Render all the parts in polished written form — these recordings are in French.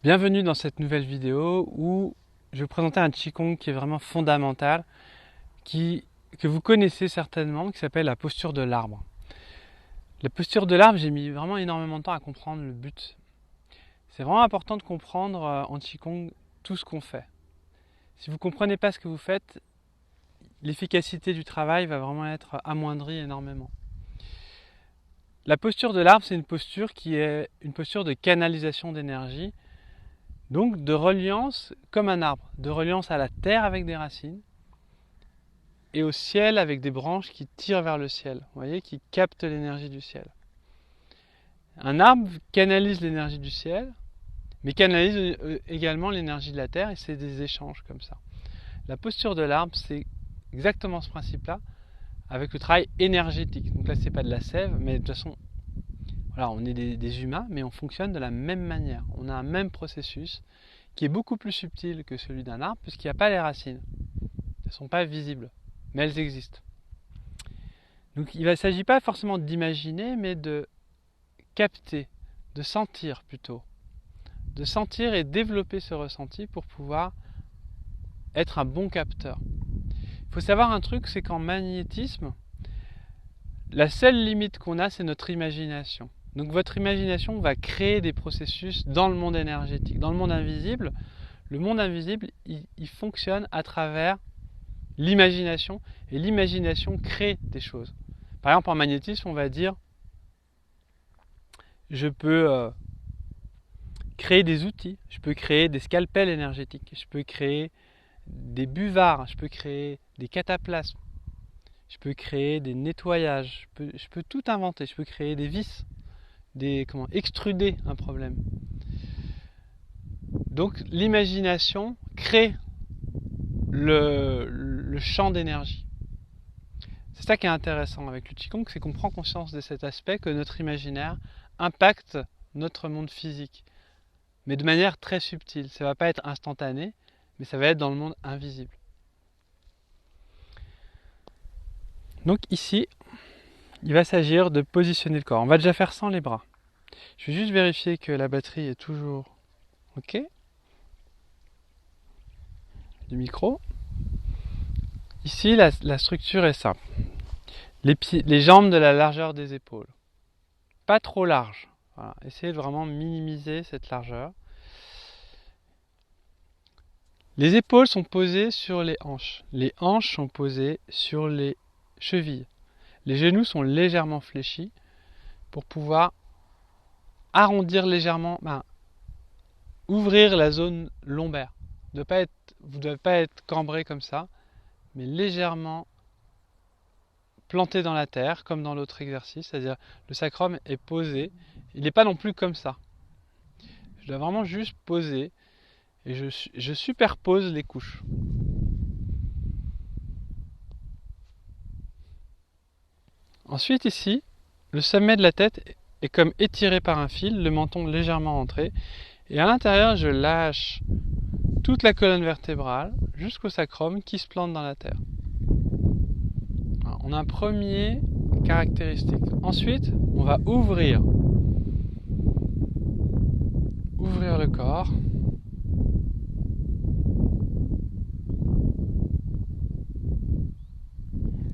Bienvenue dans cette nouvelle vidéo où je vais vous présenter un Qigong qui est vraiment fondamental, que vous connaissez certainement, qui s'appelle la posture de l'arbre. La posture de l'arbre, j'ai mis vraiment énormément de temps à comprendre le but. C'est vraiment important de comprendre en Qigong tout ce qu'on fait. Si vous ne comprenez pas ce que vous faites, l'efficacité du travail va vraiment être amoindrie énormément. La posture de l'arbre, c'est une posture qui est une posture de canalisation d'énergie. Donc de reliance comme un arbre, de reliance à la terre avec des racines et au ciel avec des branches qui tirent vers le ciel, vous voyez, qui captent l'énergie du ciel. Un arbre canalise l'énergie du ciel, mais canalise également l'énergie de la terre et c'est des échanges comme ça. La posture de l'arbre, c'est exactement ce principe-là, avec le travail énergétique. Donc là, c'est pas de la sève, mais de toute façon, voilà, on est des humains, mais on fonctionne de la même manière. On a un même processus qui est beaucoup plus subtil que celui d'un arbre, puisqu'il n'y a pas les racines. Elles ne sont pas visibles, mais elles existent. Donc il ne s'agit pas forcément d'imaginer, mais de capter, de sentir plutôt. De sentir et développer ce ressenti pour pouvoir être un bon capteur. Il faut savoir un truc, c'est qu'en magnétisme, la seule limite qu'on a, c'est notre imagination. Donc votre imagination va créer des processus dans le monde énergétique. Dans le monde invisible, il fonctionne à travers l'imagination, et l'imagination crée des choses. Par exemple, en magnétisme, on va dire je peux créer des outils, je peux créer des scalpels énergétiques, je peux créer des buvards, je peux créer des cataplasmes, je peux créer des nettoyages, je peux tout inventer, je peux créer des vis, extruder un problème. Donc l'imagination crée le champ d'énergie. C'est ça qui est intéressant avec le Qigong, c'est qu'on prend conscience de cet aspect que notre imaginaire impacte notre monde physique, mais de manière très subtile. Ça ne va pas être instantané, mais ça va être dans le monde invisible. Donc ici, il va s'agir de positionner le corps. On va déjà faire sans les bras. Je vais juste vérifier que la batterie est toujours OK. Du micro. Ici, la structure est simple. Les jambes de la largeur des épaules. Pas trop large. Voilà. Essayez de vraiment minimiser cette largeur. Les épaules sont posées sur les hanches. Les hanches sont posées sur les chevilles. Les genoux sont légèrement fléchis pour pouvoir arrondir légèrement, ouvrir la zone lombaire. Vous ne devez pas être cambré comme ça, mais légèrement planté dans la terre, comme dans l'autre exercice, c'est-à-dire le sacrum est posé. Il n'est pas non plus comme ça. Je dois vraiment juste poser et je superpose les couches. Ensuite ici, le sommet de la tête est comme étiré par un fil, le menton légèrement rentré, et à l'intérieur je lâche toute la colonne vertébrale jusqu'au sacrum qui se plante dans la terre. Alors, on a un premier caractéristique. Ensuite, on va ouvrir le corps.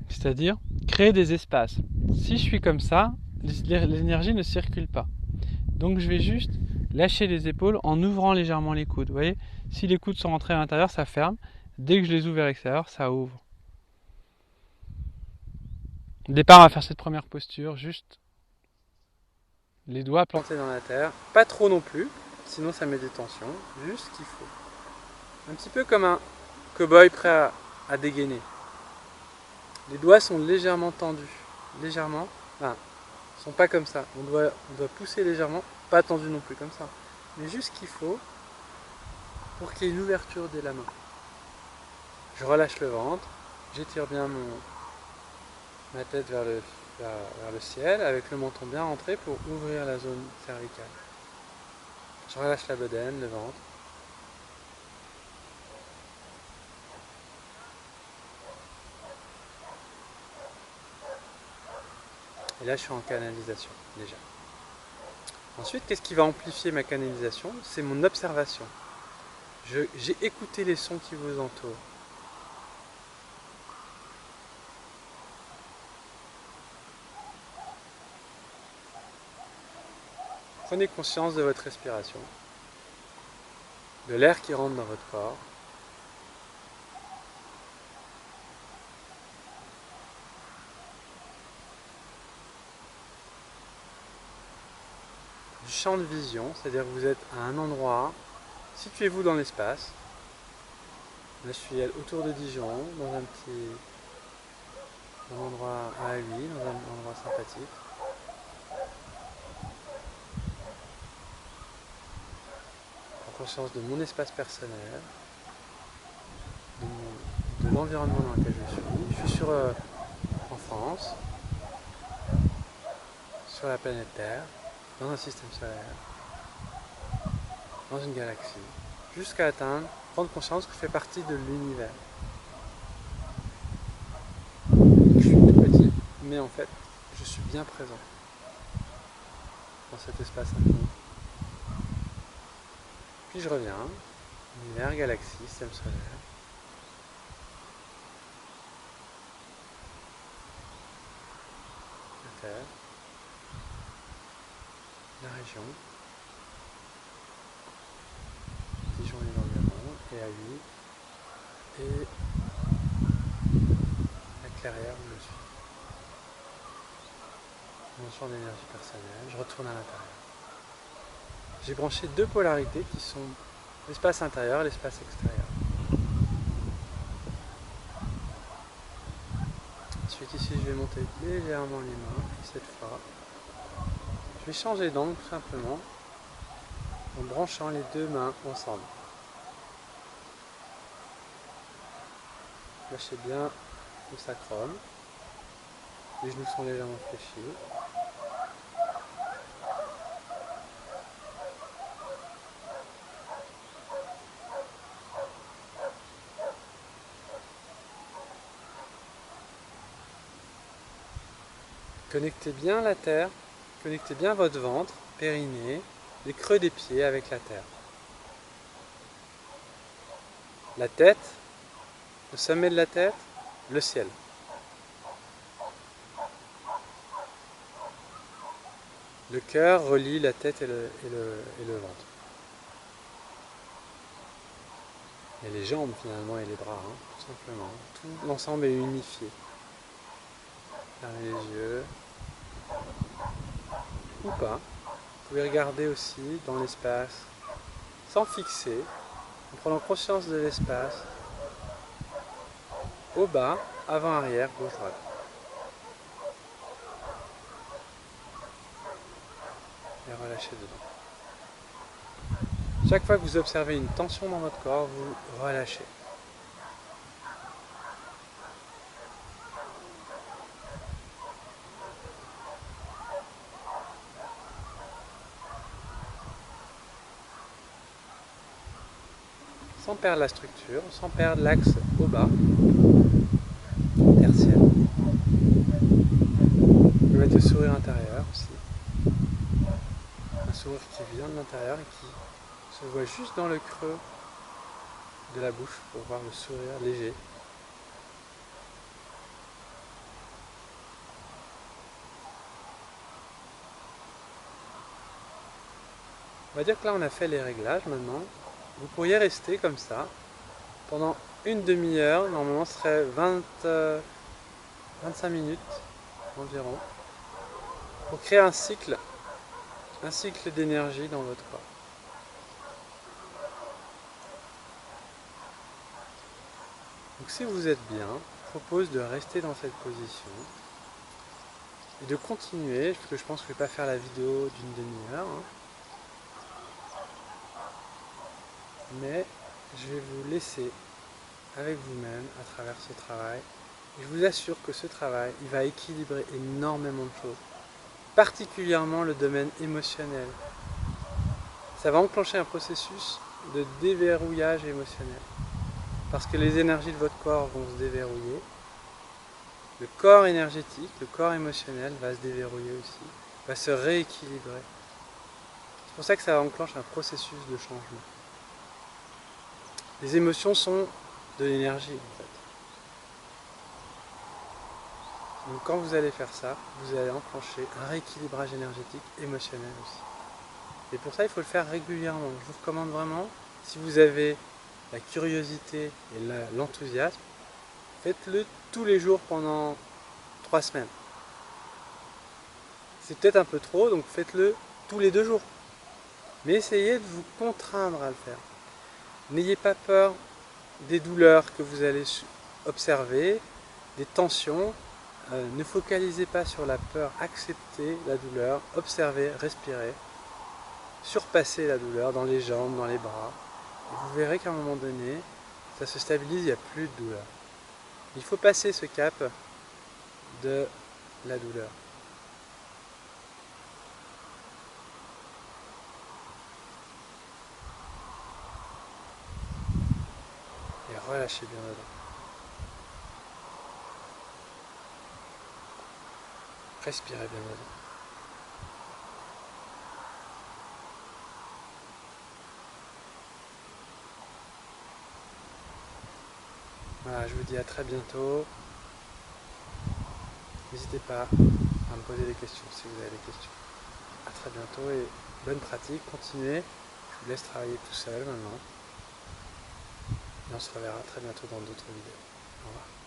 C'est-à-dire créer des espaces. Si je suis comme ça, l'énergie ne circule pas. Donc je vais juste lâcher les épaules en ouvrant légèrement les coudes. Vous voyez, si les coudes sont rentrés à l'intérieur, ça ferme. Dès que je les ouvre vers l'extérieur, ça ouvre. Au départ, on va faire cette première posture, juste les doigts plantés dans la terre. Pas trop non plus, sinon ça met des tensions. Juste ce qu'il faut. Un petit peu comme un cow-boy prêt à dégainer. Les doigts sont légèrement tendus. Légèrement. Ils ne sont pas comme ça. On doit pousser légèrement. Pas tendu non plus comme ça. Mais juste ce qu'il faut pour qu'il y ait une ouverture dès la main. Je relâche le ventre. J'étire bien ma tête vers le ciel avec le menton bien rentré pour ouvrir la zone cervicale. Je relâche la bedaine, le ventre. Et là, je suis en canalisation, déjà. Ensuite, qu'est-ce qui va amplifier ma canalisation? C'est mon observation. J'ai écouté les sons qui vous entourent. Prenez conscience de votre respiration, de l'air qui rentre dans votre corps. Du champ de vision, c'est-à-dire que vous êtes à un endroit, situez-vous dans l'espace. Là, je suis autour de Dijon, dans un endroit à lui, dans un endroit sympathique. Prends conscience de mon espace personnel, de l'environnement dans lequel je suis. Je suis en France, sur la planète Terre, dans un système solaire, dans une galaxie, jusqu'à atteindre, prendre conscience que je fais partie de l'univers. Je suis tout petit, mais en fait, je suis bien présent dans cet espace infini. Puis je reviens, univers, galaxie, système solaire. La Terre, la région, Dijon et l'environ, et à lui, et la clairière où je suis. Mon champ d'énergie personnelle, je retourne à l'intérieur. J'ai branché deux polarités qui sont l'espace intérieur et l'espace extérieur. Ensuite ici je vais monter légèrement les mains, et cette fois je vais changer d'angle tout simplement en branchant les deux mains ensemble. Lâchez bien le sacrum, les genoux sont légèrement fléchis. Connectez bien la terre, connectez bien votre ventre, périnée, les creux des pieds avec la terre. La tête, le sommet de la tête, le ciel. Le cœur relie la tête et le ventre. Et les jambes finalement et les bras, hein, tout simplement. Tout l'ensemble est unifié. Fermez les yeux. Ou pas. Vous pouvez regarder aussi dans l'espace, sans fixer, en prenant conscience de l'espace, au bas, avant, arrière, gauche, droite. Et relâchez dedans. Chaque fois que vous observez une tension dans votre corps, vous relâchez. Sans perdre la structure, sans perdre l'axe au bas, tertiaire. Vous pouvez mettre le sourire intérieur aussi. Un sourire qui vient de l'intérieur et qui se voit juste dans le creux de la bouche pour voir le sourire léger. On va dire que là on a fait les réglages maintenant. Vous pourriez rester comme ça pendant une demi-heure, normalement ce serait 25 minutes environ, pour créer un cycle d'énergie dans votre corps. Donc si vous êtes bien, je propose de rester dans cette position et de continuer, parce que je pense que je ne vais pas faire la vidéo d'une demi-heure, hein. Mais je vais vous laisser avec vous-même à travers ce travail. Et je vous assure que ce travail, il va équilibrer énormément de choses, particulièrement le domaine émotionnel. Ça va enclencher un processus de déverrouillage émotionnel, parce que les énergies de votre corps vont se déverrouiller. Le corps énergétique, le corps émotionnel va se déverrouiller aussi, va se rééquilibrer. C'est pour ça que ça enclenche un processus de changement. Les émotions sont de l'énergie en fait. Donc quand vous allez faire ça, vous allez enclencher un rééquilibrage énergétique émotionnel aussi. Et pour ça, il faut le faire régulièrement. Je vous recommande vraiment, si vous avez la curiosité et l'enthousiasme, faites-le tous les jours pendant 3 semaines. C'est peut-être un peu trop, donc faites-le tous les 2 jours. Mais essayez de vous contraindre à le faire. N'ayez pas peur des douleurs que vous allez observer, des tensions. Ne focalisez pas sur la peur, acceptez la douleur, observez, respirez, surpassez la douleur dans les jambes, dans les bras. Et vous verrez qu'à un moment donné, ça se stabilise, il n'y a plus de douleur. Il faut passer ce cap de la douleur. Et relâchez bien dedans. Respirez bien dedans. Voilà, je vous dis à très bientôt. N'hésitez pas à me poser des questions si vous avez des questions. À très bientôt et bonne pratique, continuez. Je vous laisse travailler tout seul maintenant. Et on se reverra très bientôt dans d'autres vidéos. Au revoir.